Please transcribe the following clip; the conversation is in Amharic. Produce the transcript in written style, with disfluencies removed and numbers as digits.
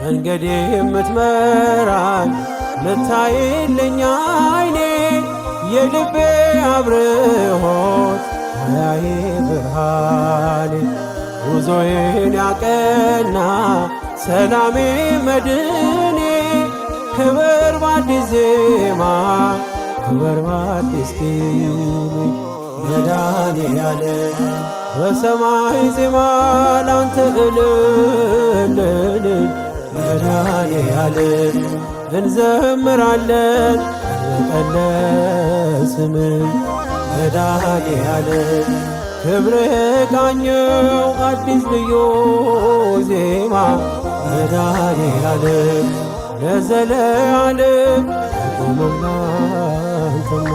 መንገዴ የምትመራኝ ምታይልኝ ዓይኔ የልቤ አብርሆት ማያዬ ብርሃኔ ጉዞዬን ያቀና ሰላሜ መድኔ ክብር በአዲስ ዜማ ክብር በአዲስ ቅኔ መድኃኔዓለም በሰማይ ዜማ ላንተ እልል መድኃኔዓለም እንዘምራለን ቀለስምን መድኃኔዓለም ክብርህ ቃኘው አዲስ ልዩ ዜማ መድኃኔዓለም ለዘለዓለም ቆመና አንተማ